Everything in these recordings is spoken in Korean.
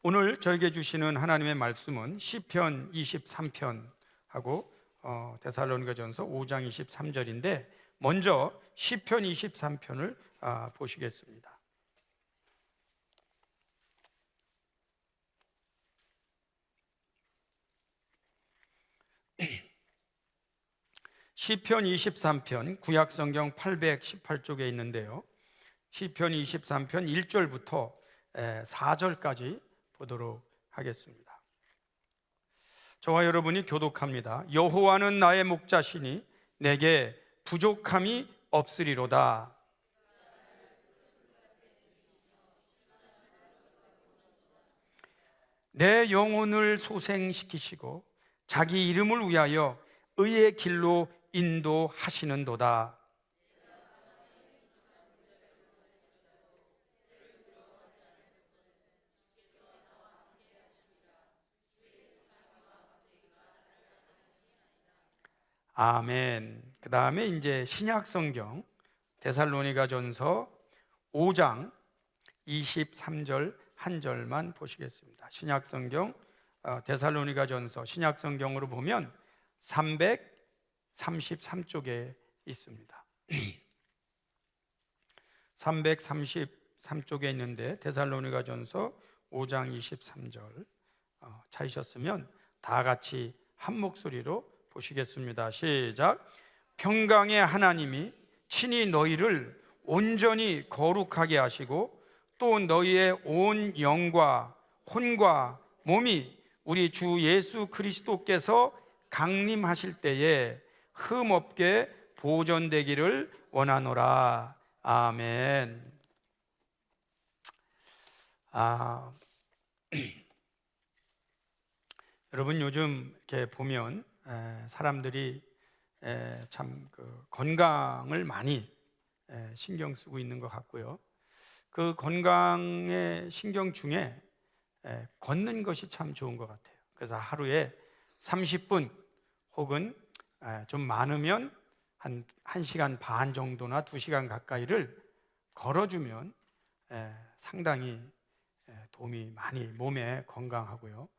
오늘 저에게 주시는 하나님의 말씀은 시편 23편하고 데살로니가전서 5장 23절인데 먼저 시편 23편을 보시겠습니다. 시편 23편 구약성경 818쪽에 있는데요, 시편 23편 1절부터 4절까지 보도록 하겠습니다. 저와 여러분이 교독합니다. 여호와는 나의 목자시니 내게 부족함이 없으리로다. 내 영혼을 소생시키시고 자기 이름을 위하여 의의 길로 인도하시는도다. 아멘. 그 다음에 이제 신약성경 데살로니가전서 5장 23절 한 절만 보시겠습니다. 신약성경 데살로니가전서 신약성경으로 보면 333쪽에 있습니다. 333쪽에 있는데 데살로니가전서 5장 23절 찾으셨으면 다 같이 한 목소리로 보시겠습니다. 시작. 평강의 하나님이 친히 너희를 온전히 거룩하게 하시고 또 너희의 온 영과 혼과 몸이 우리 주 예수 그리스도께서 강림하실 때에 흠없게 보존되기를 원하노라. 아멘. 여러분, 요즘 이렇게 보면 사람들이 참 건강을 많이 신경 쓰고 있는 것 같고요. 그 건강의 신경 중에 걷는 것이 참 좋은 것 같아요. 그래서 하루에 30분 혹은 좀 많으면 한 1시간 반 정도나 2시간 가까이를 걸어주면 상당히 도움이 많이 몸에 건강하고요,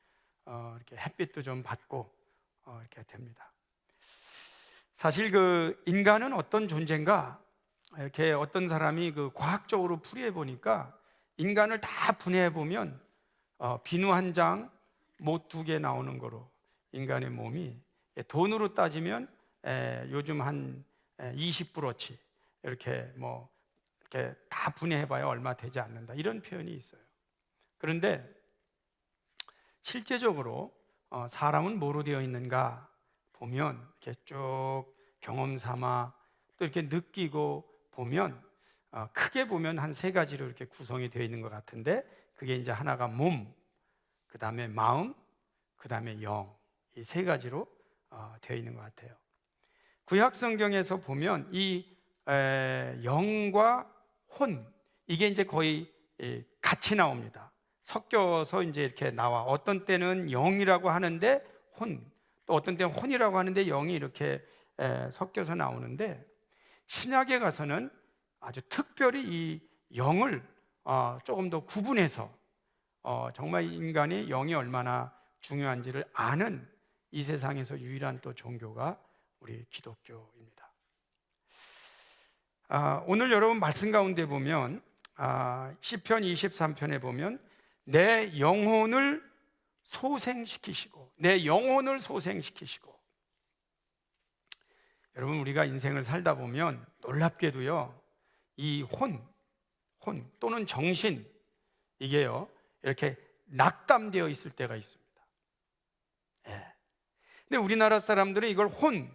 이렇게 햇빛도 좀 받고 이렇게 됩니다. 사실 인간은 어떤 존재인가, 이렇게 어떤 사람이 과학적으로 풀이해 보니까 인간을 다 분해해 보면 비누 한 장, 못 2개 나오는 거로 인간의 몸이 돈으로 따지면 요즘 한 20브로치 이렇게 이렇게 다 분해해 봐야 얼마 되지 않는다, 이런 표현이 있어요. 그런데 실제적으로 사람은 뭐로 되어 있는가 보면 이렇게 쭉 경험 삼아 또 이렇게 느끼고 보면 크게 보면 한 3가지로 이렇게 구성이 되어 있는 것 같은데, 그게 이제 하나가 몸, 그 다음에 마음, 그 다음에 영, 이 3가지로 되어 있는 것 같아요. 구약 성경에서 보면 이 영과 혼, 이게 이제 거의 같이 나옵니다. 섞여서 이제 이렇게 나와. 어떤 때는 영이라고 하는데 또 어떤 때는 혼이라고 하는데 영이 이렇게 섞여서 나오는데, 신약에 가서는 아주 특별히 이 영을 조금 더 구분해서 정말 인간의 영이 얼마나 중요한지를 아는 이 세상에서 유일한 또 종교가 우리 기독교입니다. 오늘 여러분 말씀 가운데 보면 시편 23편에 보면 내 영혼을 소생시키시고, 내 영혼을 소생시키시고. 여러분, 우리가 인생을 살다 보면 놀랍게도요, 이 혼 또는 정신, 이게요 이렇게 낙담되어 있을 때가 있습니다. 근데 우리나라 사람들은 이걸 혼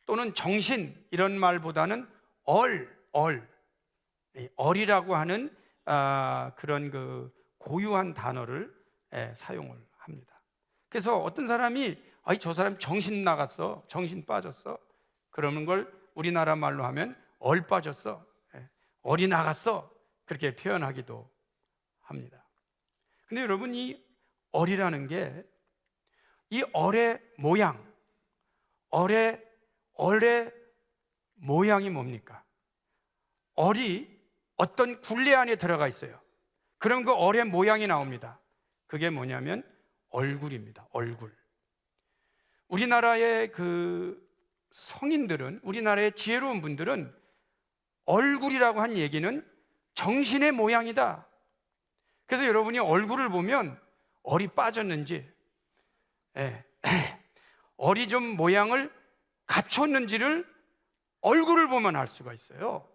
또는 정신 이런 말보다는 얼이라고 하는 그런 고유한 단어를 사용을 합니다. 그래서 어떤 사람이 저 사람 정신 나갔어, 정신 빠졌어, 그러는 걸 우리나라 말로 하면 얼 빠졌어, 얼이 나갔어, 그렇게 표현하기도 합니다. 근데 여러분, 이 얼이라는 게, 이 얼의 모양이 뭡니까? 얼이 어떤 굴레 안에 들어가 있어요. 그럼 그 얼의 모양이 나옵니다. 그게 뭐냐면 얼굴입니다. 얼굴. 우리나라의 그 성인들은, 우리나라의 지혜로운 분들은 얼굴이라고 한 얘기는 정신의 모양이다. 그래서 여러분이 얼굴을 보면 얼이 빠졌는지, 얼이 좀 모양을 갖췄는지를 얼굴을 보면 알 수가 있어요.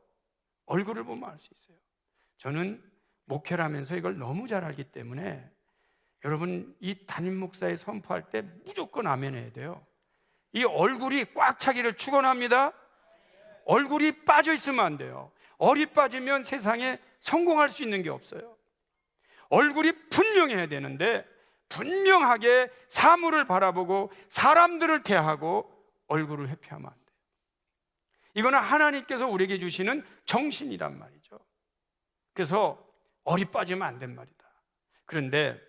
얼굴을 보면 알 수 있어요. 저는 목회를 하면서 이걸 너무 잘 알기 때문에 여러분, 이 담임 목사의 선포할 때 무조건 아멘해야 돼요. 이 얼굴이 꽉 차기를 축원합니다. 얼굴이 빠져 있으면 안 돼요. 얼이 빠지면 세상에 성공할 수 있는 게 없어요. 얼굴이 분명해야 되는데 분명하게 사물을 바라보고 사람들을 대하고 얼굴을 회피하면 안 돼요. 이거는 하나님께서 우리에게 주시는 정신이란 말이죠. 그래서 얼이 빠지면 안 된 말이다. 그런데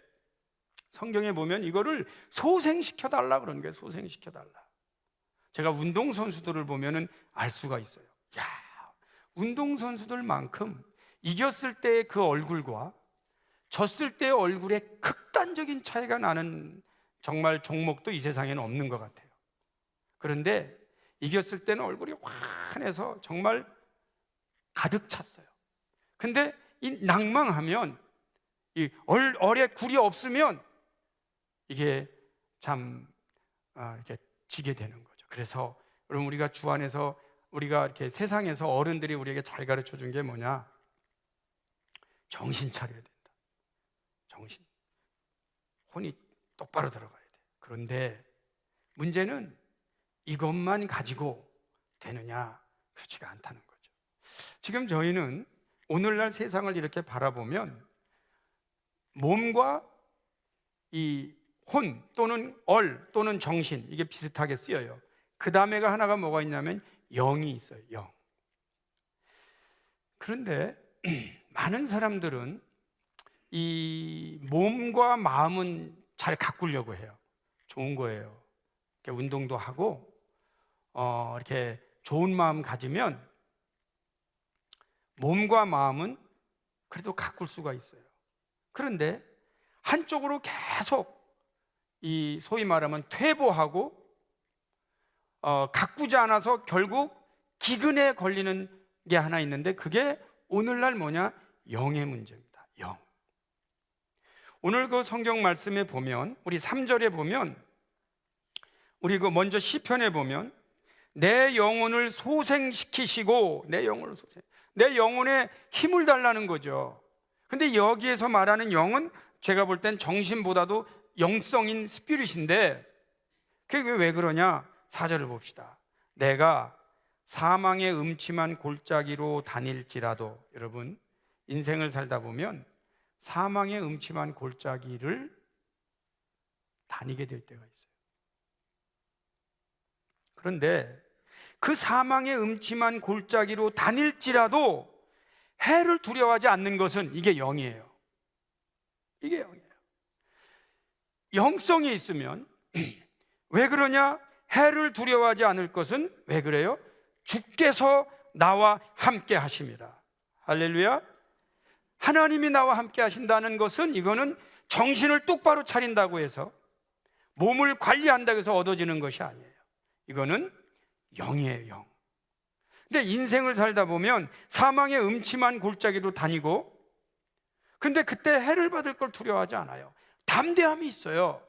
성경에 보면 이거를 소생시켜달라 그러는 거예요. 소생시켜달라. 제가 운동선수들을 보면은 알 수가 있어요. 야, 운동선수들만큼 이겼을 때의 그 얼굴과 졌을 때의 얼굴에 극단적인 차이가 나는 정말 종목도 이 세상에는 없는 것 같아요. 그런데 이겼을 때는 얼굴이 환해서 정말 가득 찼어요. 근데 이 낭망하면, 이 얼에 굴이 없으면 이게 참 이렇게 지게 되는 거죠. 그래서 여러분, 우리가 주 안에서, 우리가 이렇게 세상에서 어른들이 우리에게 잘 가르쳐 준 게 뭐냐? 정신 차려야 된다. 정신, 혼이 똑바로 들어가야 돼. 그런데 문제는 이것만 가지고 되느냐? 그렇지가 않다는 거죠. 지금 저희는 오늘날 세상을 이렇게 바라보면 몸과 이 혼 또는 얼 또는 정신, 이게 비슷하게 쓰여요. 그 다음에가 하나가 뭐가 있냐면 영이 있어요. 영. 그런데 많은 사람들은 이 몸과 마음은 잘 가꾸려고 해요. 좋은 거예요. 이렇게 운동도 하고 이렇게 좋은 마음 가지면 몸과 마음은 그래도 가꿀 수가 있어요. 그런데 한쪽으로 계속 이 소위 말하면 퇴보하고 가꾸지 않아서 결국 기근에 걸리는 게 하나 있는데, 그게 오늘날 뭐냐? 영의 문제입니다. 영. 오늘 그 성경 말씀에 보면, 우리 3절에 보면, 우리 그 먼저 시편에 보면 내 영혼을 소생시키시고, 내 영혼에 힘을 달라는 거죠. 근데 여기에서 말하는 영은 제가 볼 땐 정신보다도 영성인 스피릿인데, 그게 왜 그러냐? 4절을 봅시다. 내가 사망의 음침한 골짜기로 다닐지라도, 여러분, 인생을 살다 보면 사망의 음침한 골짜기를 다니게 될 때가 있어요. 그런데 그 사망의 음침한 골짜기로 다닐지라도 해를 두려워하지 않는 것은, 이게 영이에요. 이게 영이에요. 영성이 있으면 왜 그러냐? 해를 두려워하지 않을 것은 왜 그래요? 주께서 나와 함께 하심이라. 할렐루야. 하나님이 나와 함께 하신다는 것은, 이거는 정신을 똑바로 차린다고 해서, 몸을 관리한다고 해서 얻어지는 것이 아니에요. 이거는 영이에요. 영. 근데 인생을 살다 보면 사망의 음침한 골짜기로 다니고, 근데 그때 해를 받을 걸 두려워하지 않아요. 담대함이 있어요.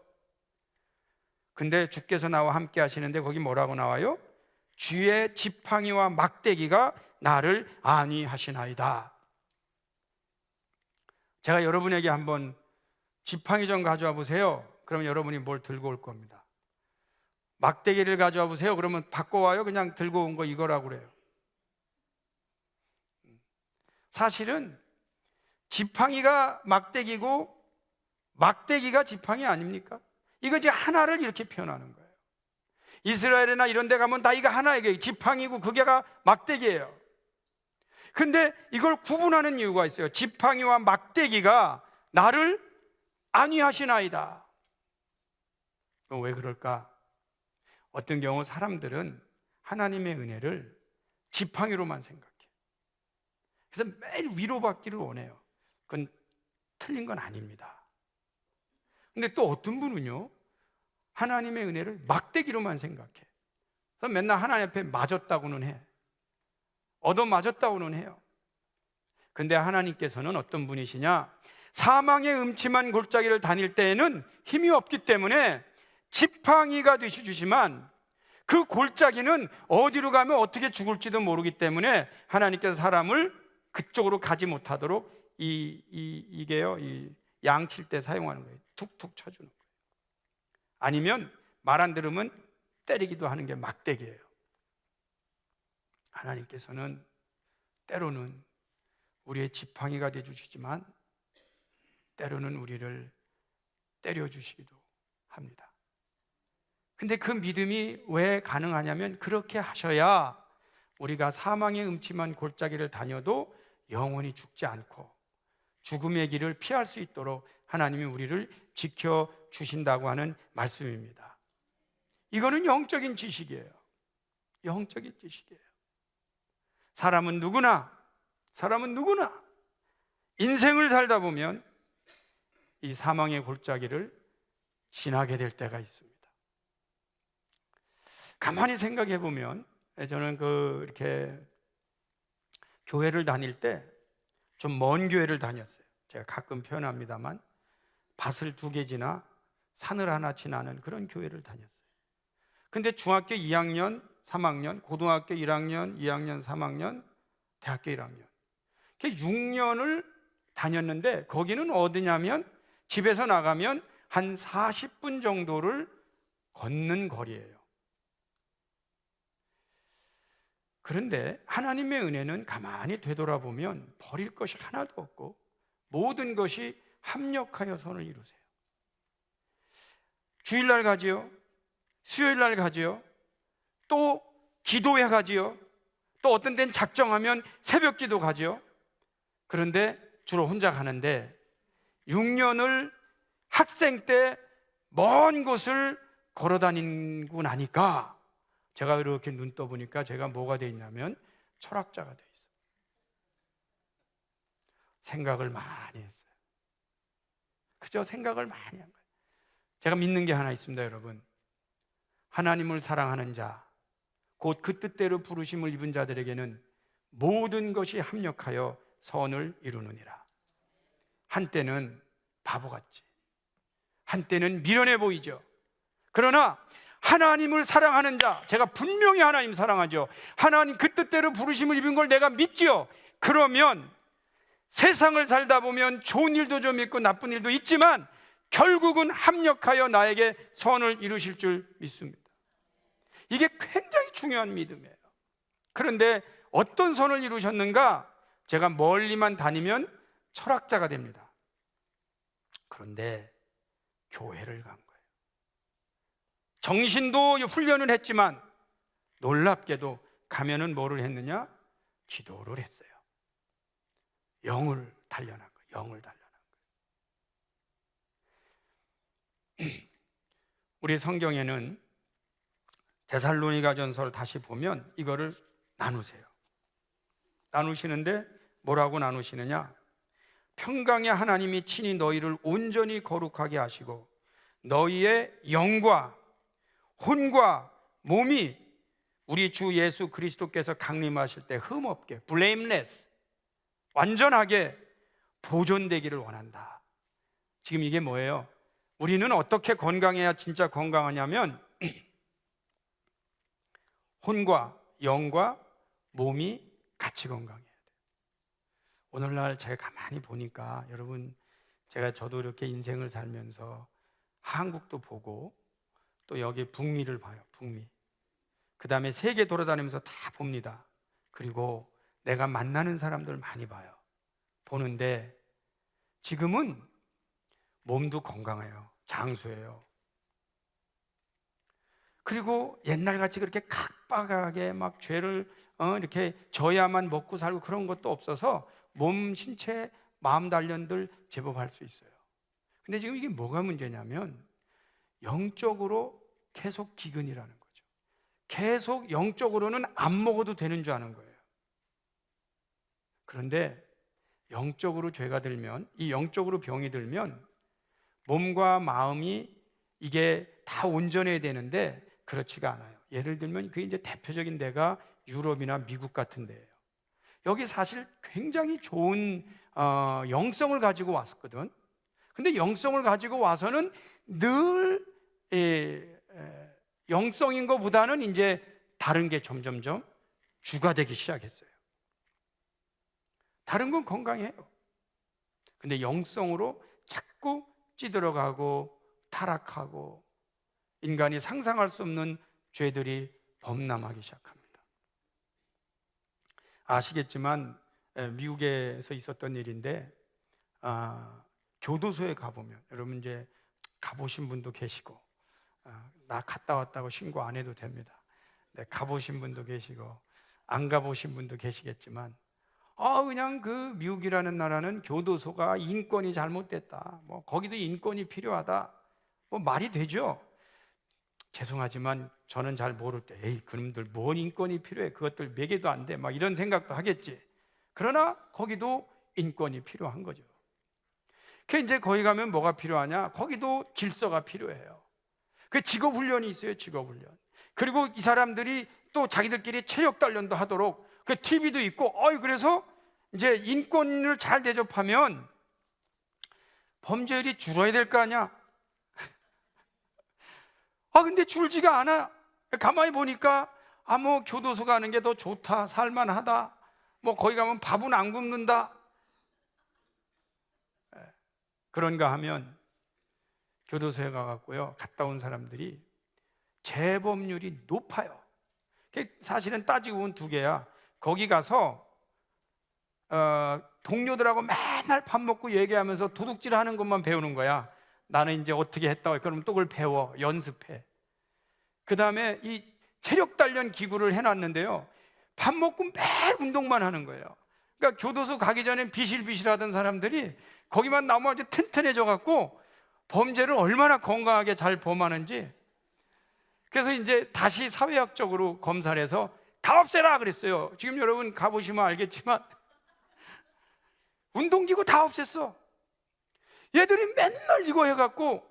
근데 주께서 나와 함께 하시는데 거기 뭐라고 나와요? 주의 지팡이와 막대기가 나를 안위하시나이다. 제가 여러분에게 한번 지팡이 좀 가져와 보세요. 그러면 여러분이 뭘 들고 올 겁니다. 막대기를 가져와 보세요. 그러면 바꿔와요. 그냥 들고 온 거 이거라고 그래요. 사실은 지팡이가 막대기고 막대기가 지팡이 아닙니까? 이거 이제 하나를 이렇게 표현하는 거예요. 이스라엘이나 이런 데 가면 다 이거 하나에게 지팡이고 그게가 막대기예요. 근데 이걸 구분하는 이유가 있어요. 지팡이와 막대기가 나를 안위하시나이다. 왜 그럴까? 어떤 경우 사람들은 하나님의 은혜를 지팡이로만 생각해요. 그래서 매일 위로받기를 원해요. 그건 틀린 건 아닙니다. 근데 또 어떤 분은요, 하나님의 은혜를 막대기로만 생각해. 그래서 맨날 하나님 앞에 맞았다고는 해. 얻어맞았다고는 해요. 근데 하나님께서는 어떤 분이시냐? 사망의 음침한 골짜기를 다닐 때에는 힘이 없기 때문에 지팡이가 되시지만 그 골짜기는 어디로 가면 어떻게 죽을지도 모르기 때문에 하나님께서 사람을 그쪽으로 가지 못하도록 이게요, 이 양칠 때 사용하는 거예요. 툭툭 쳐주는 거예요. 아니면 말 안 들으면 때리기도 하는 게 막대기예요. 하나님께서는 때로는 우리의 지팡이가 되어주시지만 때로는 우리를 때려주시기도 합니다. 근데 그 믿음이 왜 가능하냐면, 그렇게 하셔야 우리가 사망의 음침한 골짜기를 다녀도 영원히 죽지 않고 죽음의 길을 피할 수 있도록 하나님이 우리를 지켜주신다고 하는 말씀입니다. 이거는 영적인 지식이에요. 영적인 지식이에요. 사람은 누구나 인생을 살다 보면 이 사망의 골짜기를 지나게 될 때가 있습니다. 가만히 생각해 보면, 저는 이렇게 교회를 다닐 때 좀 먼 교회를 다녔어요. 제가 가끔 표현합니다만 밭을 2개 지나 산을 하나 지나는 그런 교회를 다녔어요. 근데 중학교 2학년, 3학년, 고등학교 1학년, 2학년, 3학년, 대학교 1학년, 6년을 다녔는데, 거기는 어디냐면 집에서 나가면 한 40분 정도를 걷는 거리예요. 그런데 하나님의 은혜는 가만히 되돌아보면 버릴 것이 하나도 없고 모든 것이 합력하여 선을 이루세요. 주일날 가지요, 수요일날 가지요, 또 기도회 가지요, 또 어떤 데는 작정하면 새벽 기도 가지요. 그런데 주로 혼자 가는데 6년을 학생 때 먼 곳을 걸어 다니고 나니까 제가 이렇게 눈 떠보니까 제가 뭐가 돼 있냐면 철학자가 돼 있어요. 생각을 많이 했어요. 그저 생각을 많이 한 거예요. 제가 믿는 게 하나 있습니다, 여러분. 하나님을 사랑하는 자, 곧 그 뜻대로 부르심을 입은 자들에게는 모든 것이 합력하여 선을 이루느니라. 한때는 바보같이, 한때는 미련해 보이죠. 그러나 하나님을 사랑하는 자, 제가 분명히 하나님 사랑하죠. 하나님 그 뜻대로 부르심을 입은 걸 내가 믿지요. 그러면 세상을 살다 보면 좋은 일도 좀 있고 나쁜 일도 있지만 결국은 합력하여 나에게 선을 이루실 줄 믿습니다. 이게 굉장히 중요한 믿음이에요. 그런데 어떤 선을 이루셨는가? 제가 멀리만 다니면 철학자가 됩니다. 그런데 교회를 간 거예요. 정신도 훈련을 했지만 놀랍게도 가면은 뭐를 했느냐? 기도를 했어요. 영을 단련한 거예요. 영을 단련한 거예요. 우리 성경에는 데살로니가전서를 다시 보면 이거를 나누세요. 나누시는데 뭐라고 나누시느냐? 평강의 하나님이 친히 너희를 온전히 거룩하게 하시고 너희의 영과 혼과 몸이 우리 주 예수 그리스도께서 강림하실 때 흠없게, blameless, 완전하게 보존되기를 원한다. 지금 이게 뭐예요? 우리는 어떻게 건강해야 진짜 건강하냐면 혼과 영과 몸이 같이 건강해야 돼요. 오늘날 제가 가만히 보니까 여러분, 저도 이렇게 인생을 살면서 한국도 보고 또 여기 북미를 봐요. 북미. 그 다음에 세계 돌아다니면서 다 봅니다. 그리고 내가 만나는 사람들 많이 봐요. 보는데 지금은 몸도 건강해요. 장수해요. 그리고 옛날같이 그렇게 각박하게 막 죄를 이렇게 져야만 먹고 살고 그런 것도 없어서 몸, 신체, 마음 단련들 제법 할 수 있어요. 근데 지금 이게 뭐가 문제냐면 영적으로 계속 기근이라는 거죠. 계속 영적으로는 안 먹어도 되는 줄 아는 거예요. 그런데 영적으로 죄가 들면, 이 영적으로 병이 들면 몸과 마음이 이게 다 온전해야 되는데 그렇지가 않아요. 예를 들면 그 이제 대표적인 데가 유럽이나 미국 같은 데예요. 여기 사실 굉장히 좋은 영성을 가지고 왔거든. 근데 영성을 가지고 와서는 늘 영성인 것보다는 이제 다른 게 점점점 주가 되기 시작했어요. 다른 건 건강해요. 근데 영성으로 자꾸 찌들어가고 타락하고 인간이 상상할 수 없는 죄들이 범람하기 시작합니다. 아시겠지만 미국에서 있었던 일인데 교도소에 가보면, 여러분 이제 가보신 분도 계시고 나 갔다 왔다고 신고 안 해도 됩니다. 네, 가보신 분도 계시고 안 가보신 분도 계시겠지만 그냥 그 미국이라는 나라는 교도소가 인권이 잘못됐다, 뭐 거기도 인권이 필요하다, 뭐 말이 되죠. 죄송하지만 저는 잘 모를 때 에이 그놈들 뭔 인권이 필요해, 그것들 몇 개도 안 돼, 막 이런 생각도 하겠지. 그러나 거기도 인권이 필요한 거죠. 그 이제 거기 가면 뭐가 필요하냐? 거기도 질서가 필요해요. 그 직업훈련이 있어요. 직업훈련. 그리고 이 사람들이 또 자기들끼리 체력 단련도 하도록 그 TV도 있고, 그래서 이제 인권을 잘 대접하면 범죄율이 줄어야 될 거 아니야? 근데 줄지가 않아. 가만히 보니까 뭐 교도소 가는 게 더 좋다, 살만하다, 뭐 거기 가면 밥은 안 굶는다. 그런가 하면 교도소에 가갖고요, 갔다 온 사람들이 재범률이 높아요. 사실은 따지고 보면 두 개야. 거기 가서 동료들하고 맨날 밥 먹고 얘기하면서 도둑질 하는 것만 배우는 거야. 나는 이제 어떻게 했다고. 그러면 또 그걸 배워, 연습해. 그 다음에 이 체력 단련 기구를 해놨는데요, 밥 먹고 매일 운동만 하는 거예요. 그러니까 교도소 가기 전엔 비실비실하던 사람들이 거기만 나오면 아주 튼튼해져 갖고 범죄를 얼마나 건강하게 잘 범하는지. 그래서 이제 다시 사회학적으로 검사를 해서 다 없애라 그랬어요. 지금 여러분 가보시면 알겠지만 운동기구 다 없앴어. 얘들이 맨날 이거 해갖고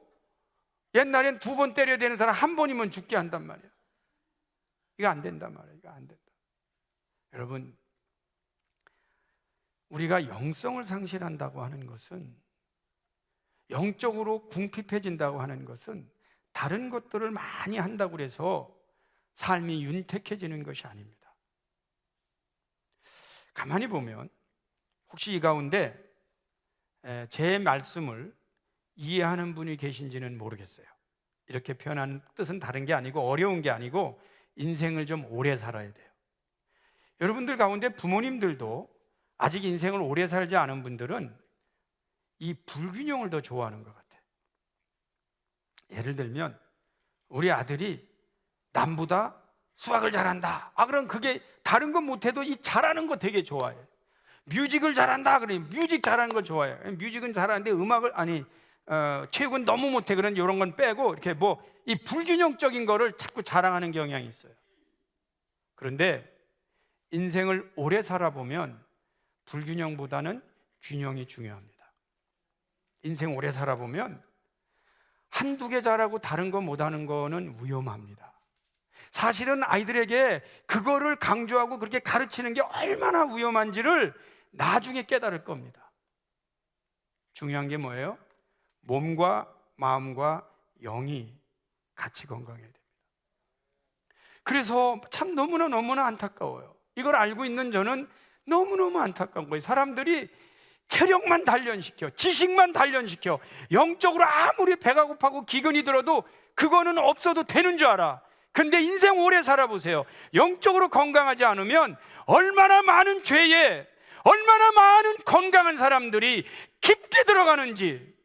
옛날엔 2번 때려야 되는 사람 1번이면 죽게 한단 말이야. 이거 안 된단 말이야. 이거 안 된다. 여러분, 우리가 영성을 상실한다고 하는 것은, 영적으로 궁핍해진다고 하는 것은 다른 것들을 많이 한다고 해서 삶이 윤택해지는 것이 아닙니다. 가만히 보면 혹시 이 가운데 제 말씀을 이해하는 분이 계신지는 모르겠어요. 이렇게 표현하는 뜻은 다른 게 아니고, 어려운 게 아니고 인생을 좀 오래 살아야 돼요. 여러분들 가운데 부모님들도 아직 인생을 오래 살지 않은 분들은 이 불균형을 더 좋아하는 것 같아요. 예를 들면 우리 아들이 남보다 수학을 잘한다. 그럼 그게 다른 건 못해도 이 잘하는 거 되게 좋아해. 뮤직을 잘한다. 그러면 뮤직 잘하는 걸 좋아해. 뮤직은 잘하는데 음악을 체육은 너무 못해. 그런 이런 건 빼고 이렇게 이 불균형적인 거를 자꾸 자랑하는 경향이 있어요. 그런데 인생을 오래 살아보면 불균형보다는 균형이 중요합니다. 인생 오래 살아보면 한두 개 잘하고 다른 거 못하는 거는 위험합니다. 사실은 아이들에게 그거를 강조하고 그렇게 가르치는 게 얼마나 위험한지를 나중에 깨달을 겁니다. 중요한 게 뭐예요? 몸과 마음과 영이 같이 건강해야 됩니다. 그래서 참 너무나 안타까워요. 이걸 알고 있는 저는 너무너무 안타까운 거예요. 사람들이 체력만 단련시켜, 지식만 단련시켜, 영적으로 아무리 배가 고파고 기근이 들어도 그거는 없어도 되는 줄 알아. 근데 인생 오래 살아보세요. 영적으로 건강하지 않으면 얼마나 많은 죄에, 얼마나 많은 건강한 사람들이 깊게 들어가는지.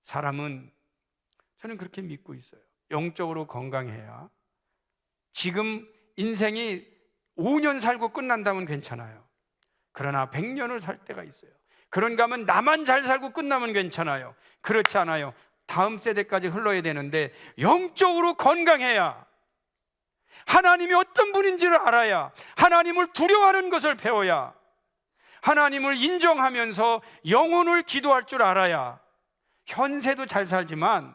사람은, 저는 그렇게 믿고 있어요. 영적으로 건강해야, 지금 인생이 5년 살고 끝난다면 괜찮아요. 그러나 100년을 살 때가 있어요. 그런가 하면 나만 잘 살고 끝나면 괜찮아요. 그렇지 않아요. 다음 세대까지 흘러야 되는데 영적으로 건강해야, 하나님이 어떤 분인지를 알아야, 하나님을 두려워하는 것을 배워야, 하나님을 인정하면서 영혼을 기도할 줄 알아야 현세도 잘 살지만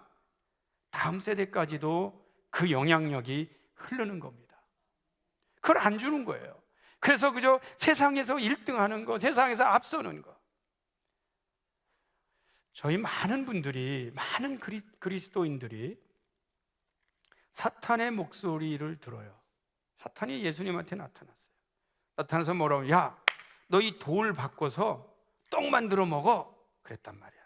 다음 세대까지도 그 영향력이 흐르는 겁니다. 그걸 안 주는 거예요. 그래서 그저 세상에서 1등하는 거, 세상에서 앞서는 거. 저희 많은 분들이, 많은 그리스도인들이 사탄의 목소리를 들어요. 사탄이 예수님한테 나타났어요. 나타나서 뭐라고, 야, 너 이 돌 바꿔서 떡 만들어 먹어, 그랬단 말이야.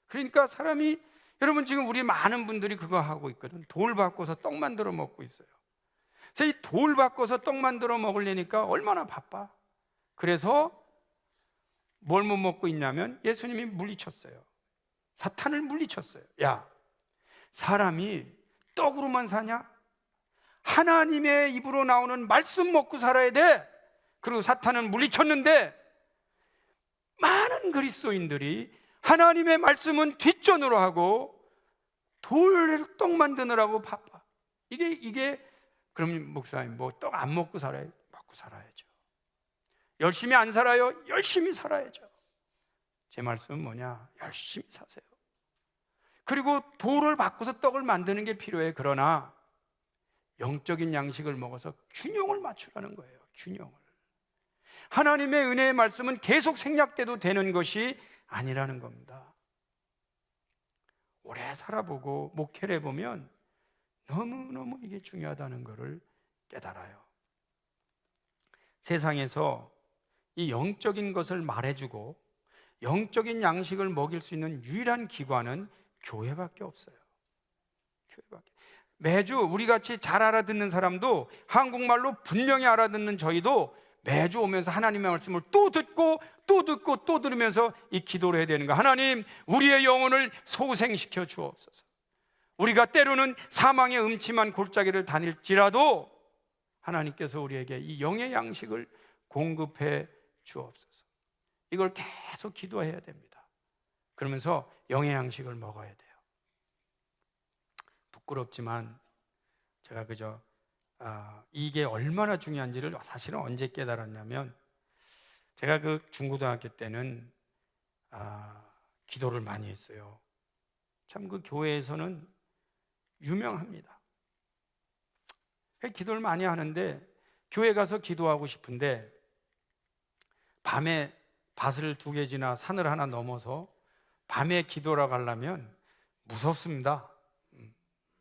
그러니까 사람이, 여러분 지금 우리 많은 분들이 그거 하고 있거든. 돌 바꿔서 떡 만들어 먹고 있어요. 그래서 이 돌 바꿔서 떡 만들어 먹으려니까 얼마나 바빠. 그래서 뭘 못 먹고 있냐면 예수님이 물리쳤어요. 사탄을 물리쳤어요. 야, 사람이 떡으로만 사냐? 하나님의 입으로 나오는 말씀 먹고 살아야 돼. 그리고 사탄은 물리쳤는데 많은 그리스도인들이 하나님의 말씀은 뒷전으로 하고 돌을 떡 만드느라고 바빠. 이게 그럼 목사님 뭐 떡 안 먹고 살아요? 먹고 살아야죠. 열심히 안 살아요? 열심히 살아야죠. 제 말씀은 뭐냐? 열심히 사세요. 그리고 돌을 바꿔서 떡을 만드는 게 필요해. 그러나 영적인 양식을 먹어서 균형을 맞추라는 거예요. 균형을. 하나님의 은혜의 말씀은 계속 생략돼도 되는 것이 아니라는 겁니다. 오래 살아보고 목회를 해보면 너무너무 이게 중요하다는 것을 깨달아요. 세상에서 이 영적인 것을 말해주고 영적인 양식을 먹일 수 있는 유일한 기관은 교회밖에 없어요. 교회밖에. 매주 우리같이 잘 알아듣는 사람도, 한국말로 분명히 알아듣는 저희도 매주 오면서 하나님의 말씀을 또 듣고 또 듣고 또 들으면서 이 기도를 해야 되는 거야. 하나님, 우리의 영혼을 소생시켜 주옵소서. 우리가 때로는 사망의 음침한 골짜기를 다닐지라도 하나님께서 우리에게 이 영의 양식을 공급해 주옵소서. 이걸 계속 기도해야 됩니다. 그러면서 영의 양식을 먹어야 돼요. 부끄럽지만 제가 그저 이게 얼마나 중요한지를 사실은 언제 깨달았냐면, 제가 그 중고등학교 때는 기도를 많이 했어요. 참 그 교회에서는 유명합니다. 기도를 많이 하는데 교회 가서 기도하고 싶은데 밤에 밭을 2개 지나 산을 하나 넘어서 밤에 기도하러 가려면 무섭습니다.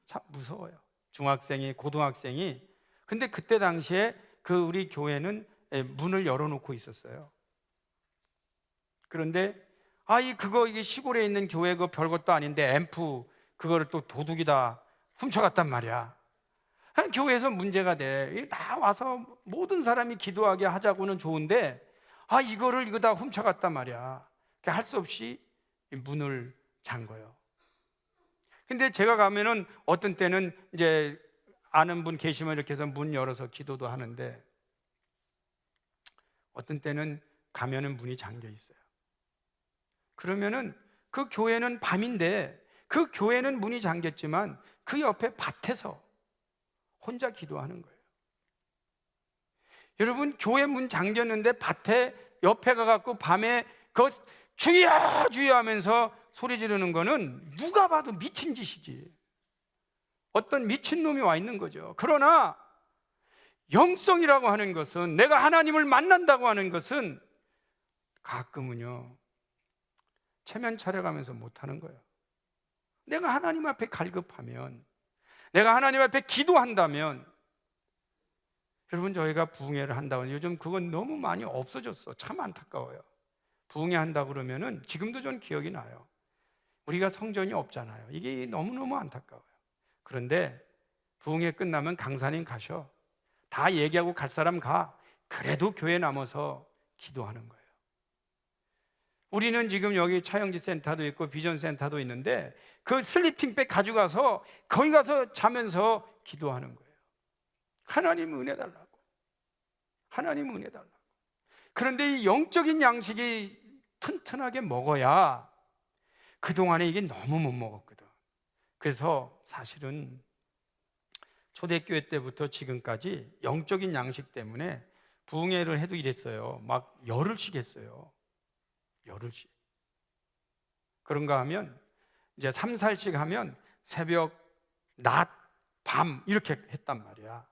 참 무서워요. 중학생이, 고등학생이. 근데 그때 당시에 그 우리 교회는 문을 열어놓고 있었어요. 그런데 이게 시골에 있는 교회 그 별것도 아닌데 앰프 그거를 또 도둑이다 훔쳐갔단 말이야. 교회에서 문제가 돼. 다 와서 모든 사람이 기도하게 하자고는 좋은데 이거 다 훔쳐갔단 말이야. 할 수 없이 문을 잠 거예요. 근데 제가 가면은 어떤 때는 이제 아는 분 계시면 이렇게 해서 문 열어서 기도도 하는데, 어떤 때는 가면은 문이 잠겨 있어요. 그러면은 그 교회는 밤인데, 그 교회는 문이 잠겼지만 그 옆에 밭에서 혼자 기도하는 거예요. 여러분, 교회 문 잠겼는데 밭에 옆에 가갖고 밤에 그 주여 주여 하면서 소리 지르는 거는 누가 봐도 미친 짓이지. 어떤 미친놈이 와 있는 거죠. 그러나 영성이라고 하는 것은, 내가 하나님을 만난다고 하는 것은 가끔은요 체면 차려가면서 못하는 거예요. 내가 하나님 앞에 갈급하면, 내가 하나님 앞에 기도한다면, 여러분 저희가 부흥회를 한다고, 요즘 그건 너무 많이 없어졌어. 참 안타까워요. 부흥회 한다고 그러면은 지금도 전 기억이 나요. 우리가 성전이 없잖아요. 이게 너무너무 안타까워요. 그런데 부흥회 끝나면 강사님 가셔. 다 얘기하고 갈 사람 가. 그래도 교회 남아서 기도하는 거예요. 우리는 지금 여기 차영지 센터도 있고 비전 센터도 있는데 그 슬리핑백 가져가서 거기 가서 자면서 기도하는 거예요. 하나님 은혜 달라고. 하나님 은혜 달라고. 그런데 이 영적인 양식이 튼튼하게 먹어야, 그동안에 이게 너무 못 먹었거든. 그래서 사실은 초대교회 때부터 지금까지 영적인 양식 때문에 부흥회를 해도 이랬어요. 막 열흘씩 했어요. 열흘씩. 그런가 하면 이제 3, 4일씩 하면 새벽, 낮, 밤 이렇게 했단 말이야.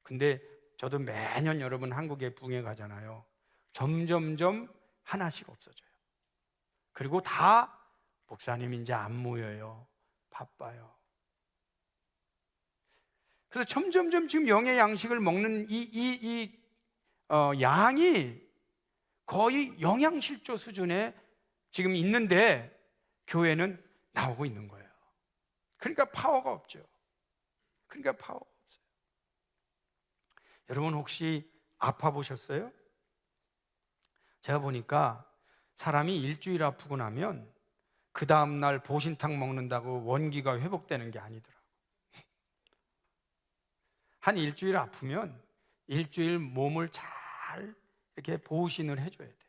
근데 저도 매년 여러분 한국에 부흥회 가잖아요. 점점점 하나씩 없어져요. 그리고 다 목사님 이제 안 모여요. 바빠요. 그래서 점점점 지금 영의 양식을 먹는 양이 거의 영양실조 수준에 지금 있는데 교회는 나오고 있는 거예요. 그러니까 파워가 없죠. 그러니까 파워가 없어요. 여러분 혹시 아파 보셨어요? 제가 보니까 사람이 일주일 아프고 나면 그 다음날 보신탕 먹는다고 원기가 회복되는 게 아니더라고요. 한 일주일 아프면 일주일 몸을 잘 이렇게 보신을 해줘야 돼요.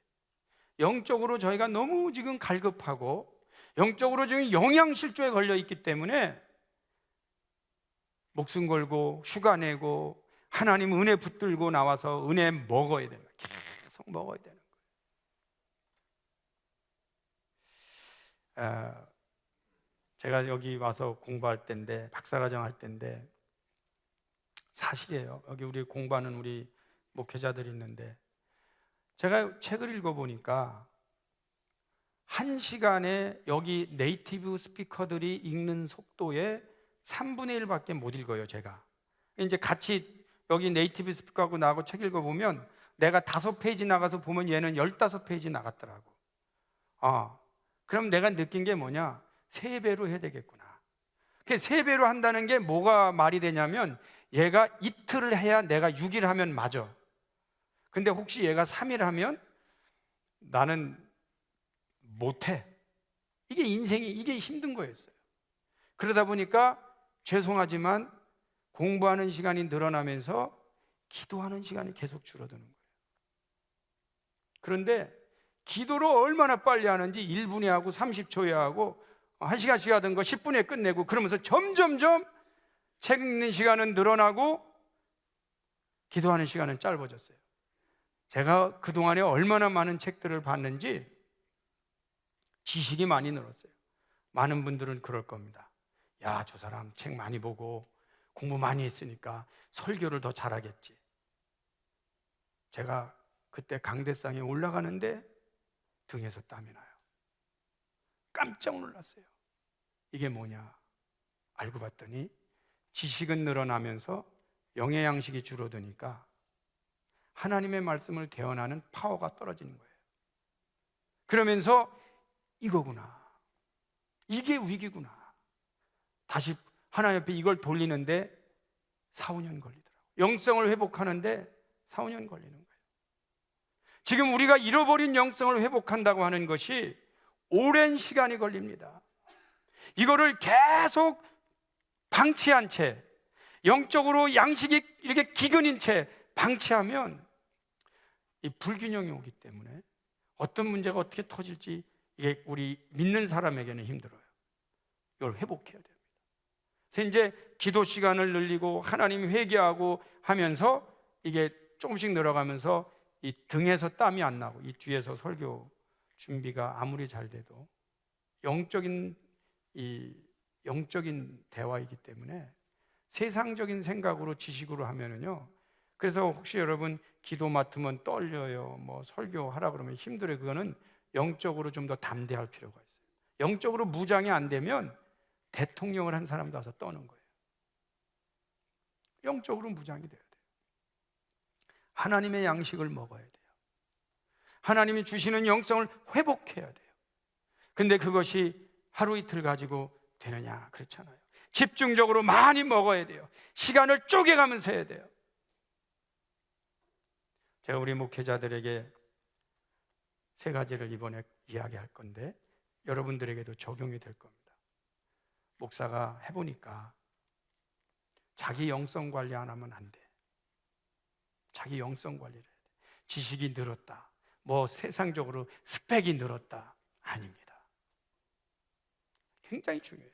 영적으로 저희가 너무 지금 갈급하고 영적으로 지금 영양실조에 걸려 있기 때문에 목숨 걸고 휴가 내고 하나님 은혜 붙들고 나와서 은혜 먹어야 되는 거예요. 계속 먹어야 되는 거예요. 제가 여기 와서 공부할 때인데, 박사과정 할 때인데, 사실이에요. 여기 우리 공부하는 우리 목회자들이 있는데, 제가 책을 읽어보니까 1시간에 여기 네이티브 스피커들이 읽는 속도의 3분의 1밖에 못 읽어요. 제가 이제 같이 여기 네이티브 스피커하고 나하고 책 읽어보면 내가 5페이지 나가서 보면 얘는 15페이지 나갔더라고. 그럼 내가 느낀 게 뭐냐, 3배로 해야 되겠구나. 3배로 한다는 게 뭐가 말이 되냐면 얘가 이틀을 해야 내가 6일 하면 맞아. 근데 혹시 얘가 3일 하면 나는 못해. 이게 인생이, 이게 힘든 거였어요. 그러다 보니까 죄송하지만 공부하는 시간이 늘어나면서 기도하는 시간이 계속 줄어드는 거예요. 그런데 기도를 얼마나 빨리 하는지 1분에 하고 30초에 하고 1시간씩 하던 거 10분에 끝내고 그러면서 점점점 책 읽는 시간은 늘어나고 기도하는 시간은 짧아졌어요. 제가 그동안에 얼마나 많은 책들을 봤는지 지식이 많이 늘었어요. 많은 분들은 그럴 겁니다. 야, 저 사람 책 많이 보고 공부 많이 했으니까 설교를 더 잘하겠지. 제가 그때 강대상에 올라가는데 등에서 땀이 나요. 깜짝 놀랐어요. 이게 뭐냐? 알고 봤더니 지식은 늘어나면서 영의 양식이 줄어드니까 하나님의 말씀을 대언하는 파워가 떨어지는 거예요. 그러면서 이거구나, 이게 위기구나. 다시 하나님 앞에 이걸 돌리는데 4, 5년 걸리더라고요. 영성을 회복하는데 4, 5년 걸리는 거예요. 지금 우리가 잃어버린 영성을 회복한다고 하는 것이 오랜 시간이 걸립니다. 이거를 계속 방치한 채, 영적으로 양식이 이렇게 기근인 채 방치하면 이 불균형이 오기 때문에 어떤 문제가 어떻게 터질지 이게 우리 믿는 사람에게는 힘들어요. 이걸 회복해야 됩니다. 그래서 이제 기도 시간을 늘리고 하나님 회개하고 하면서 이게 조금씩 늘어가면서 이 등에서 땀이 안 나고 이 뒤에서 설교 준비가 아무리 잘 돼도 영적인 대화이기 때문에 세상적인 생각으로 지식으로 하면은요, 그래서 혹시 여러분 기도 맡으면 떨려요, 뭐 설교하라 그러면 힘들어요. 그거는 영적으로 좀 더 담대할 필요가 있어요. 영적으로 무장이 안 되면 대통령을 한 사람도 와서 떠는 거예요. 영적으로 무장이 돼야 돼요. 하나님의 양식을 먹어야 돼요. 하나님이 주시는 영성을 회복해야 돼요. 근데 그것이 하루 이틀 가지고 되느냐? 그렇잖아요. 집중적으로 많이 먹어야 돼요. 시간을 쪼개가면서 해야 돼요. 제가 우리 목회자들에게 3가지를 이번에 이야기할 건데 여러분들에게도 적용이 될 겁니다. 목사가 해보니까 자기 영성 관리 안 하면 안 돼. 자기 영성 관리를 해야 돼. 지식이 늘었다, 뭐 세상적으로 스펙이 늘었다, 아닙니다. 굉장히 중요해요.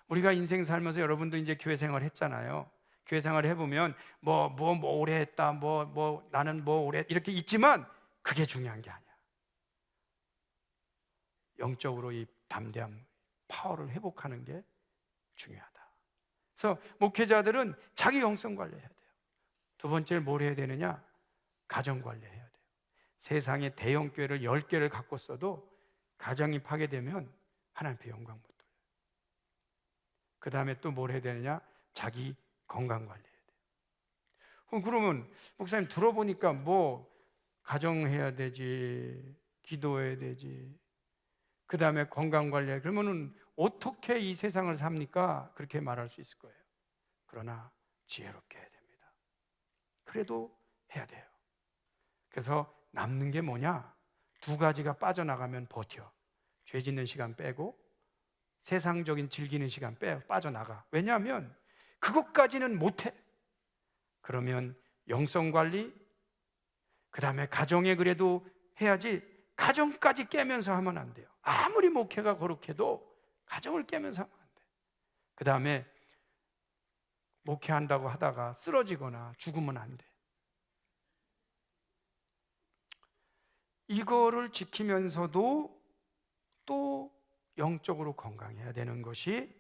우리가 인생 살면서 여러분도 이제 교회 생활 했잖아요. 교회 생활 해보면 뭐 오래 했다, 나는 오래 이렇게 있지만 그게 중요한 게 아니야. 영적으로 이 담대함, 파워를 회복하는 게 중요하다. 그래서 목회자들은 자기 영성 관리해야 돼요. 두 번째는 뭘 해야 되느냐? 가정 관리해야 돼요. 세상에 대형 교회를 10개를 갖고 써도 가정이 파괴되면 하나님의 영광 못 돌려요. 그 다음에 또 뭘 해야 되느냐? 자기 건강 관리해야 돼요. 그러면 목사님 들어보니까 뭐 가정해야 되지, 기도해야 되지, 그 다음에 건강 관리해야, 그러면은 어떻게 이 세상을 삽니까? 그렇게 말할 수 있을 거예요. 그러나 지혜롭게 해야 됩니다. 그래도 해야 돼요. 그래서 남는 게 뭐냐? 두 가지가 빠져나가면 버텨. 죄 짓는 시간 빼고 세상적인 즐기는 시간 빠져나가. 왜냐하면 그것까지는 못해. 그러면 영성관리, 그 다음에 가정에 그래도 해야지. 가정까지 깨면서 하면 안 돼요. 아무리 목회가 거룩해도 가정을 깨면서 하면 안 돼. 그 다음에 목회한다고 하다가 쓰러지거나 죽으면 안 돼. 이거를 지키면서도 또 영적으로 건강해야 되는 것이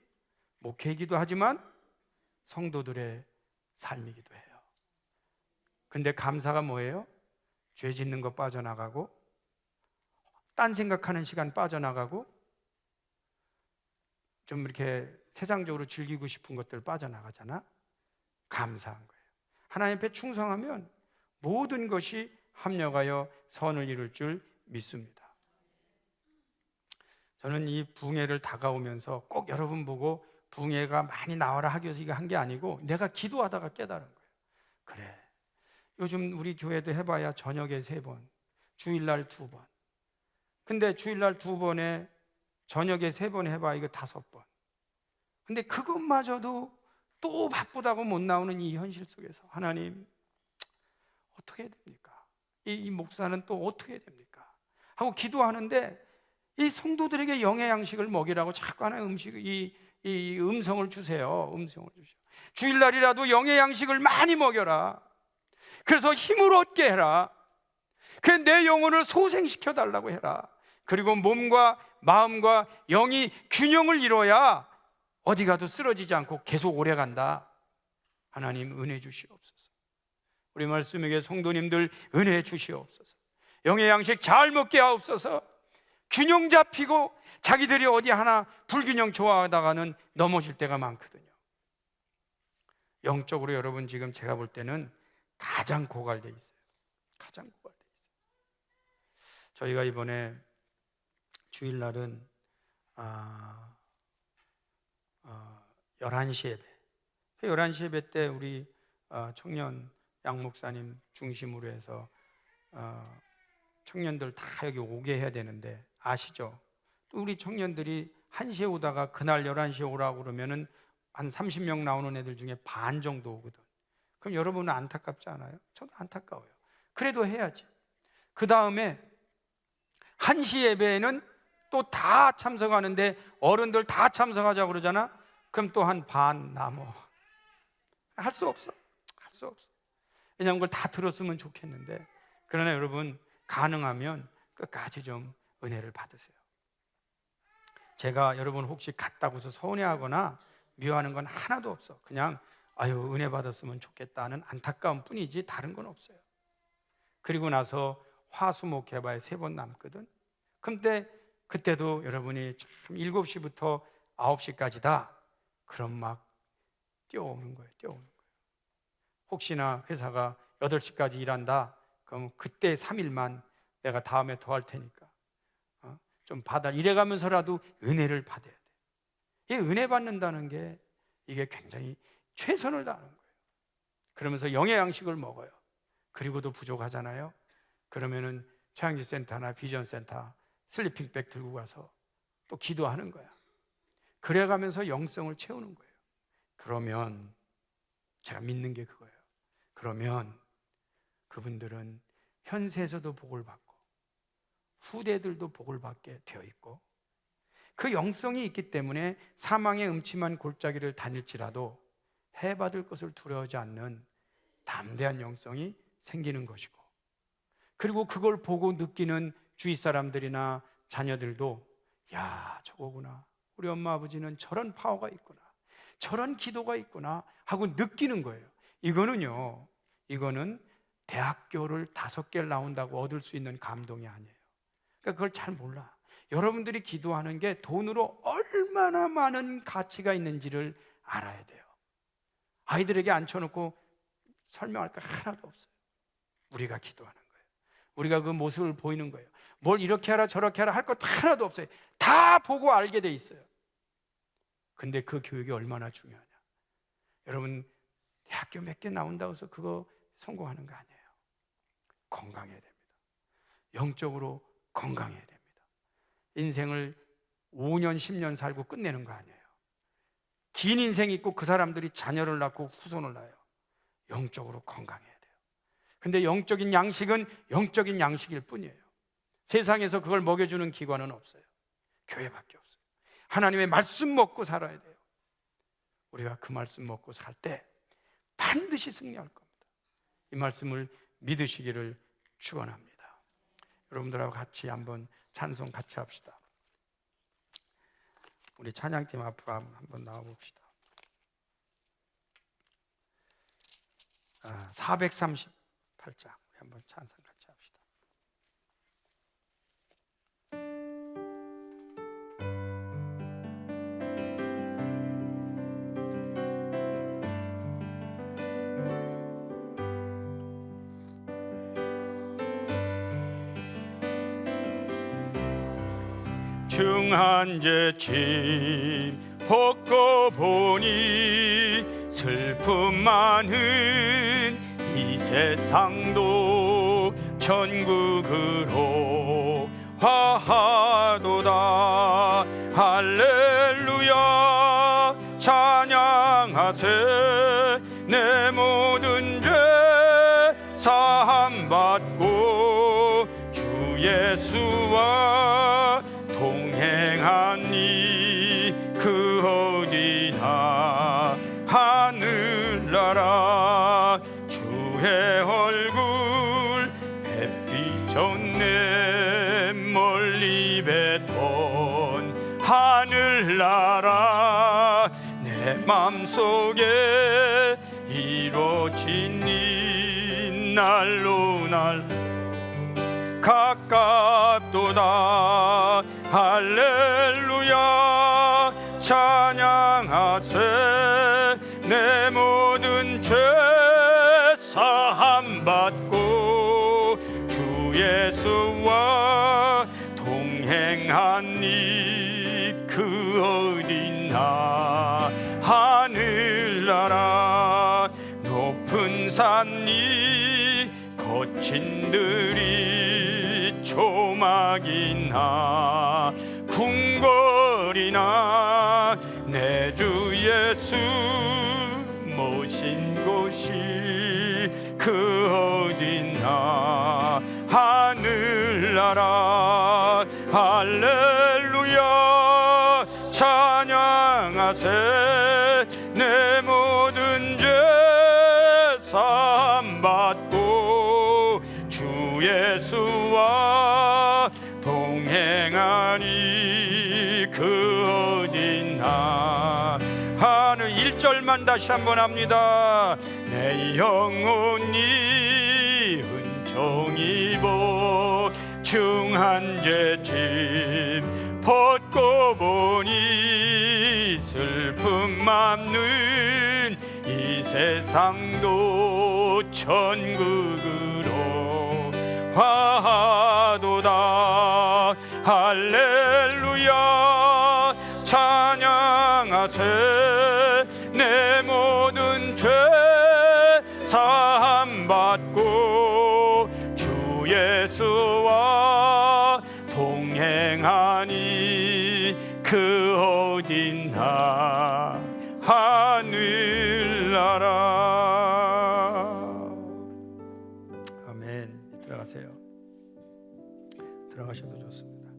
목회이기도 하지만 성도들의 삶이기도 해요. 근데 감사가 뭐예요? 죄 짓는 거 빠져나가고, 딴 생각하는 시간 빠져나가고, 좀 이렇게 세상적으로 즐기고 싶은 것들 빠져나가잖아. 감사한 거예요. 하나님 앞에 충성하면 모든 것이 합력하여 선을 이룰 줄 믿습니다. 저는 이 부흥회를 다가오면서 꼭 여러분 보고 부흥회가 많이 나와라 하기 위해서 이거 한 게 아니고 내가 기도하다가 깨달은 거예요. 그래, 요즘 우리 교회도 해봐야 저녁에 3번, 주일날 2번. 근데 주일날 2번에 저녁에 3번 해봐야 이거 5번. 근데 그것마저도 또 바쁘다고 못 나오는 이 현실 속에서 하나님 어떻게 해야 됩니까? 이 목사는 또 어떻게 해야 됩니까? 하고 기도하는데 이 성도들에게 영의 양식을 먹이라고 자꾸 하나의 이 음성을 주세요. 음성을 주셔. 주일날이라도 영의 양식을 많이 먹여라. 그래서 힘을 얻게 해라. 그래, 내 영혼을 소생시켜 달라고 해라. 그리고 몸과 마음과 영이 균형을 이뤄야 어디 가도 쓰러지지 않고 계속 오래 간다. 하나님 은혜 주시옵소서. 우리 말씀에게 성도님들 은혜 주시옵소서. 영의 양식 잘 먹게 하옵소서. 균형 잡히고 자기들이 어디 하나 불균형 좋아하다가는 넘어질 때가 많거든요. 영적으로 여러분 지금 제가 볼 때는 가장 고갈돼 있어요. 가장 고갈돼 있어요. 저희가 이번에 주일날은 11시 예배, 11시 예배 때 우리 청년 양 목사님 중심으로 해서 청년들 다 여기 오게 해야 되는데 아시죠? 또 우리 청년들이 1시에 오다가 그날 11시에 오라고 그러면은 한 30명 나오는 애들 중에 반 정도 오거든. 그럼 여러분은 안타깝지 않아요? 저도 안타까워요. 그래도 해야지. 그 다음에 1시 예배에는 또 다 참석하는데 어른들 다 참석하자고 그러잖아. 그럼 또 한 반 남어. 할 수 없어. 할 수 없어. 왜냐하면 그걸 다 들었으면 좋겠는데, 그러나 여러분 가능하면 끝까지 좀 은혜를 받으세요. 제가 여러분 혹시 갔다고서 서운해하거나 미워하는 건 하나도 없어. 그냥 아유 은혜 받았으면 좋겠다는 안타까움 뿐이지 다른 건 없어요. 그리고 나서 화수목해봐야 3번 남거든. 근데 그때도 여러분이 참 7시부터 9시까지다 그럼 막 뛰어오는 거예요. 뛰어오는 거예요. 혹시나 회사가 8시까지 일한다 그럼 그때 3일만 내가 다음에 더 할 테니까 좀 받아. 이래가면서라도 은혜를 받아야 돼. 이 은혜 받는다는 게 이게 굉장히 최선을 다하는 거예요. 그러면서 영의 양식을 먹어요. 그리고도 부족하잖아요. 그러면은 최양지센터나 비전센터 슬리핑백 들고 가서 또 기도하는 거야. 그래가면서 영성을 채우는 거예요. 그러면 제가 믿는 게 그거예요. 그러면 그분들은 현세에서도 복을 받고 후대들도 복을 받게 되어 있고 그 영성이 있기 때문에 사망의 음침한 골짜기를 다닐지라도 해받을 것을 두려워하지 않는 담대한 영성이 생기는 것이고, 그리고 그걸 보고 느끼는 주위 사람들이나 자녀들도 야, 저거구나. 우리 엄마 아버지는 저런 파워가 있구나, 저런 기도가 있구나 하고 느끼는 거예요. 이거는 대학교를 5개를 나온다고 얻을 수 있는 감동이 아니에요. 그러니까 그걸 잘 몰라. 여러분들이 기도하는 게 돈으로 얼마나 많은 가치가 있는지를 알아야 돼요. 아이들에게 앉혀놓고 설명할 거 하나도 없어요. 우리가 기도하는 거예요. 우리가 그 모습을 보이는 거예요. 뭘 이렇게 하라 저렇게 하라 할 것도 하나도 없어요. 다 보고 알게 돼 있어요. 근데 그 교육이 얼마나 중요하냐. 여러분, 대학교 몇 개 나온다고 해서 그거 성공하는 거 아니에요. 건강해야 됩니다. 영적으로 건강해야 됩니다. 인생을 5년 10년 살고 끝내는 거 아니에요. 긴 인생이 있고 그 사람들이 자녀를 낳고 후손을 낳아요. 영적으로 건강해야 돼요. 근데 영적인 양식은 영적인 양식일 뿐이에요. 세상에서 그걸 먹여주는 기관은 없어요. 교회밖에 없어요. 하나님의 말씀 먹고 살아야 돼요. 우리가 그 말씀 먹고 살 때 반드시 승리할 겁니다. 이 말씀을 믿으시기를 축원합니다. 여러분들하고 같이 한번 찬송 같이 합시다. 우리 찬양팀 앞으로 한번 나와봅시다. 438장 우리 한번 찬송 같이 합시다. 중한 죄짐 벗고 보니 슬픔 많은 이 세상도 천국으로 화하도다. 할렐루야 찬양하세. 내 모든 죄 사함받고 주 예수와 동행하니 그 어디나 하늘나라 주의 얼굴 햇빛졌네. 멀리 뱉던 하늘나라 내 맘속에 이루어지니 날로 날 가깝도다. 할렐루야 찬양하세. 내 모든 죄 사함받고 주 예수와 동행하니 그 어디나 하늘나라 높은 산이 거친 들이 조막이나 궁궐이나 내 주 예수 모신 곳이 그 어디나 하늘나라. 할렐루야 찬양하세. 내 모든 죄 사함받고 주 예수와 동행하니 그 어디나 하늘. 1절만 다시 한번 합니다. 내 영혼이 은총 입어 중한 죄짐 벗고 보니 슬픔 많는 이 세상도 천국으로 화하도다. 할렐루야 찬양하세. 내 모든 죄 사함받고 주 예수와 동행하니 그 어디나 하늘나라. 아멘. 들어가세요. 들어가셔도 좋습니다.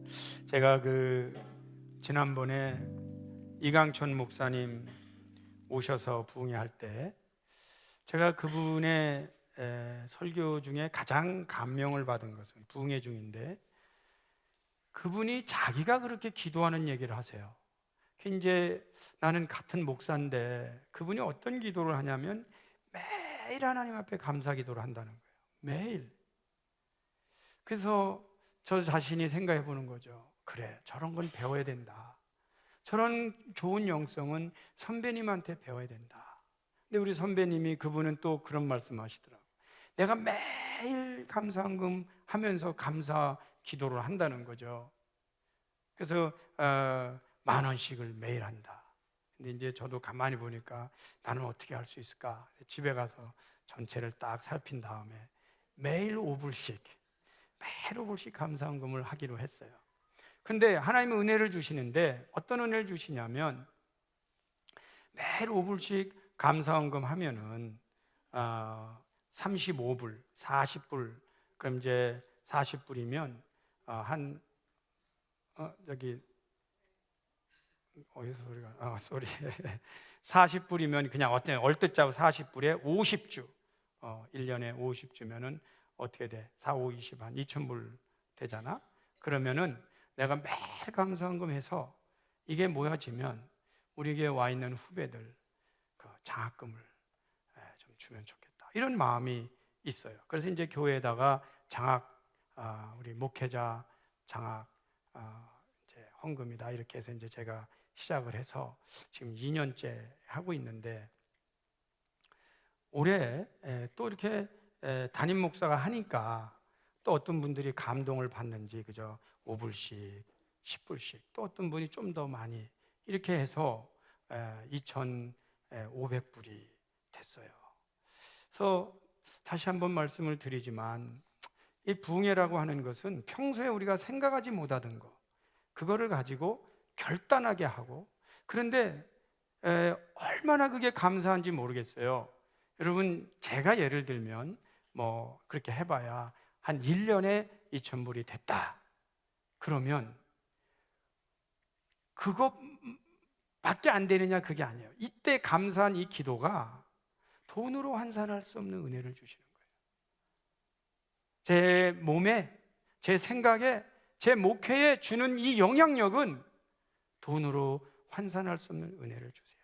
제가 지난번에 이강천 목사님 오셔서 부흥회할 때 제가 그분의 설교 중에 가장 감명을 받은 것은 부흥회 중인데 그분이 자기가 그렇게 기도하는 얘기를 하세요. 이제 나는 같은 목사인데 그분이 어떤 기도를 하냐면 매일 하나님 앞에 감사 기도를 한다는 거예요. 매일. 그래서 저 자신이 생각해 보는 거죠. 그래, 저런 건 배워야 된다. 저런 좋은 영성은 선배님한테 배워야 된다. 근데 우리 선배님이, 그분은 또 그런 말씀 하시더라고요. 내가 매일 감사헌금 하면서 감사 기도를 한다는 거죠. 그래서 10,000원씩을 매일 한다. 근데 이제 저도 가만히 보니까 나는 어떻게 할 수 있을까? 집에 가서 전체를 딱 살핀 다음에 매일 5불씩 감사헌금을 하기로 했어요. 근데 하나님은 은혜를 주시는데 어떤 은혜를 주시냐면 매일 5불씩 감사헌금 하면은 35불, 40불, 그럼 이제 40불이면 한 저기 어디서 소리가 소리 40불이면 그냥 어떤 얼뜻 잡아 40불에 50주 1년에 50주면은 어떻게 돼? 4, 5, 20, 한 2,000불 되잖아. 그러면은 내가 매일 감사헌금 해서 이게 모여지면 우리 교회에 와 있는 후배들 그 장학금을 좀 주면 좋겠다, 이런 마음이 있어요. 그래서 이제 교회에다가 우리 목회자 장학 이제 헌금이다 이렇게 해서 이제 제가 시작을 해서 지금 2년째 하고 있는데, 올해 또 이렇게 담임 목사가 하니까 또 어떤 분들이 감동을 받는지, 그죠? 5불씩, 10불씩, 또 어떤 분이 좀 더 많이, 이렇게 해서 2,500불이 됐어요. 그래서 다시 한번 말씀을 드리지만 이 부흥회라고 하는 것은 평소에 우리가 생각하지 못하던 거, 그거를 가지고 결단하게 하고, 그런데 얼마나 그게 감사한지 모르겠어요. 여러분, 제가 예를 들면 뭐 그렇게 해봐야 한 1년에 2,000불이 됐다 그러면 그것밖에 안 되느냐, 그게 아니에요. 이때 감사한 이 기도가 돈으로 환산할 수 없는 은혜를 주시는 거예요. 제 몸에, 제 생각에, 제 목회에 주는 이 영향력은 돈으로 환산할 수 없는 은혜를 주세요.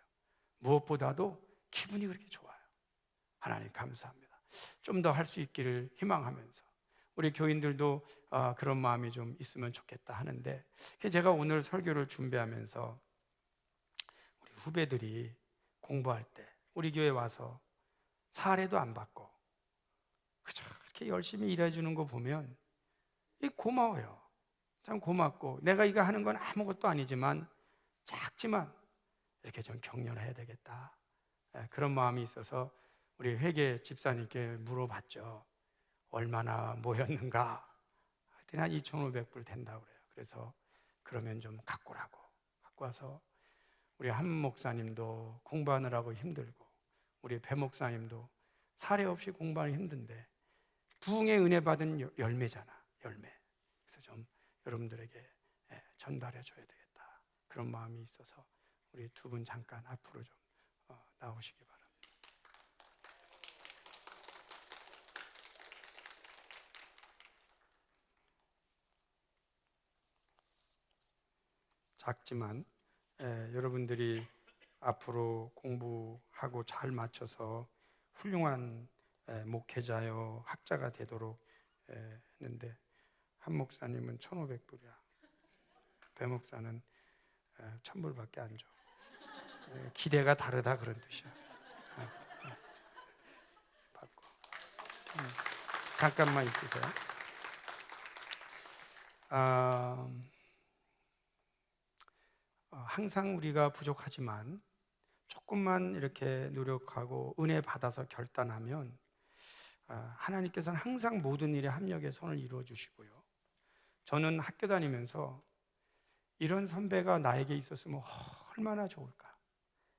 무엇보다도 기분이 그렇게 좋아요. 하나님 감사합니다. 좀 더 할 수 있기를 희망하면서 우리 교인들도 그런 마음이 좀 있으면 좋겠다 하는데, 제가 오늘 설교를 준비하면서 우리 후배들이 공부할 때 우리 교회 와서 사례도 안 받고 그저 그렇게 열심히 일해주는 거 보면 고마워요. 참 고맙고, 내가 이거 하는 건 아무것도 아니지만 작지만 이렇게 좀 격려해야 되겠다, 그런 마음이 있어서 우리 회계 집사님께 물어봤죠. 얼마나 모였는가? 하여튼 한 2,500불 된다고 그래요. 그래서 그러면 좀 갖고 와서 우리 한 목사님도 공부하느라고 힘들고, 우리 배 목사님도 사례 없이 공부하기 힘든데 부흥의 은혜 받은 열매잖아, 열매. 그래서 좀 여러분들에게 전달해 줘야 되겠다, 그런 마음이 있어서 우리 두 분 잠깐 앞으로 좀 나오시기 바랍니다. 작지만 여러분들이 앞으로 공부하고 잘 맞춰서 훌륭한 목회자요 학자가 되도록 했는데, 한 목사님은 1,500불이야. 배 목사는 1,000불밖에 안 줘. 기대가 다르다, 그런 뜻이야. 받고. 잠깐만 있으세요. 항상 우리가 부족하지만 조금만 이렇게 노력하고 은혜 받아서 결단하면 하나님께서는 항상 모든 일에 합력의 선을 이루어 주시고요. 저는 학교 다니면서 이런 선배가 나에게 있었으면 얼마나 좋을까,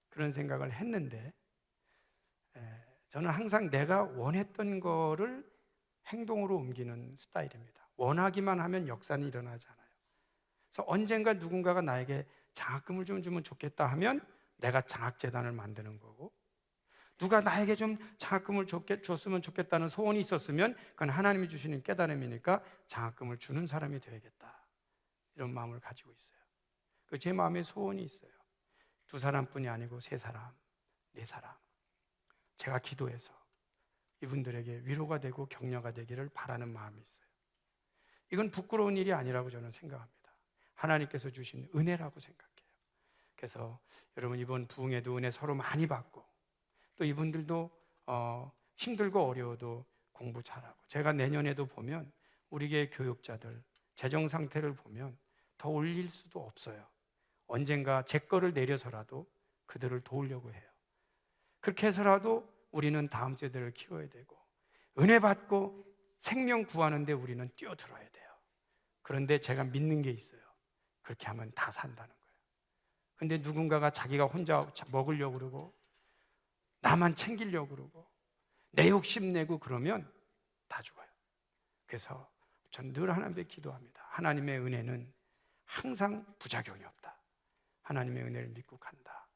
그런 생각을 했는데, 저는 항상 내가 원했던 거를 행동으로 옮기는 스타일입니다. 원하기만 하면 역사는 일어나지 않아요. 그래서 언젠가 누군가가 나에게 장학금을 좀 주면 좋겠다 하면 내가 장학재단을 만드는 거고, 누가 나에게 좀 장학금을 줬으면 좋겠다는 소원이 있었으면 그건 하나님이 주시는 깨달음이니까 장학금을 주는 사람이 되야겠다, 이런 마음을 가지고 있어요. 제 마음에 소원이 있어요. 2사람뿐이 아니고 3사람, 4사람. 제가 기도해서 이분들에게 위로가 되고 격려가 되기를 바라는 마음이 있어요. 이건 부끄러운 일이 아니라고 저는 생각합니다. 하나님께서 주신 은혜라고 생각해요. 그래서 여러분 이번 부흥회도 은혜 서로 많이 받고, 또 이분들도 힘들고 어려워도 공부 잘하고, 제가 내년에도 보면 우리 교회 교육자들 재정 상태를 보면 더 올릴 수도 없어요. 언젠가 제 거를 내려서라도 그들을 도우려고 해요. 그렇게 해서라도 우리는 다음 세대를 키워야 되고, 은혜 받고 생명 구하는데 우리는 뛰어들어야 돼요. 그런데 제가 믿는 게 있어요. 그렇게 하면 다 산다는 거예요. 근데 누군가가 자기가 혼자 먹으려고 그러고 나만 챙기려고 그러고 내 욕심 내고 그러면 다 죽어요. 그래서 전 늘 하나님께 기도합니다. 하나님의 은혜는 항상 부작용이 없다. 하나님의 은혜를 믿고 간다.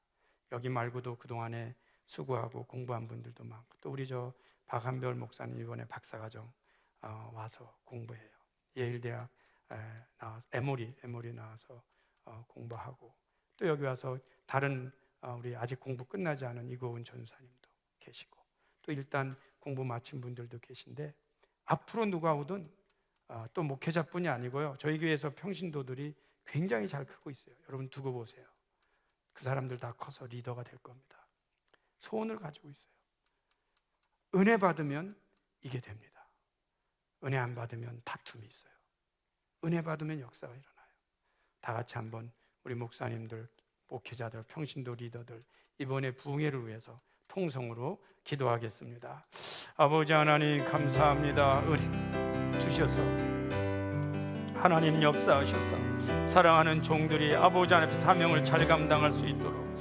여기 말고도 그동안에 수고하고 공부한 분들도 많고, 또 우리 박한별 목사님 이번에 박사과정 와서 공부해요. 예일대학 나와서 에모리 나와서 공부하고, 또 여기 와서 다른 우리 아직 공부 끝나지 않은 이고은 전사님도 계시고, 또 일단 공부 마친 분들도 계신데, 앞으로 누가 오든 또 목회자뿐이 아니고요, 저희 교회에서 평신도들이 굉장히 잘 크고 있어요. 여러분 두고 보세요. 그 사람들 다 커서 리더가 될 겁니다. 소원을 가지고 있어요. 은혜 받으면 이게 됩니다. 은혜 안 받으면 다툼이 있어요. 은혜 받으면 역사가 일어나요. 다 같이 한번 우리 목사님들, 목회자들, 평신도 리더들 이번에 부흥회를 위해서 통성으로 기도하겠습니다. 아버지 하나님 감사합니다. 은혜 주셔서 하나님 역사하셔서 사랑하는 종들이 아버지 앞에 사명을 잘 감당할 수 있도록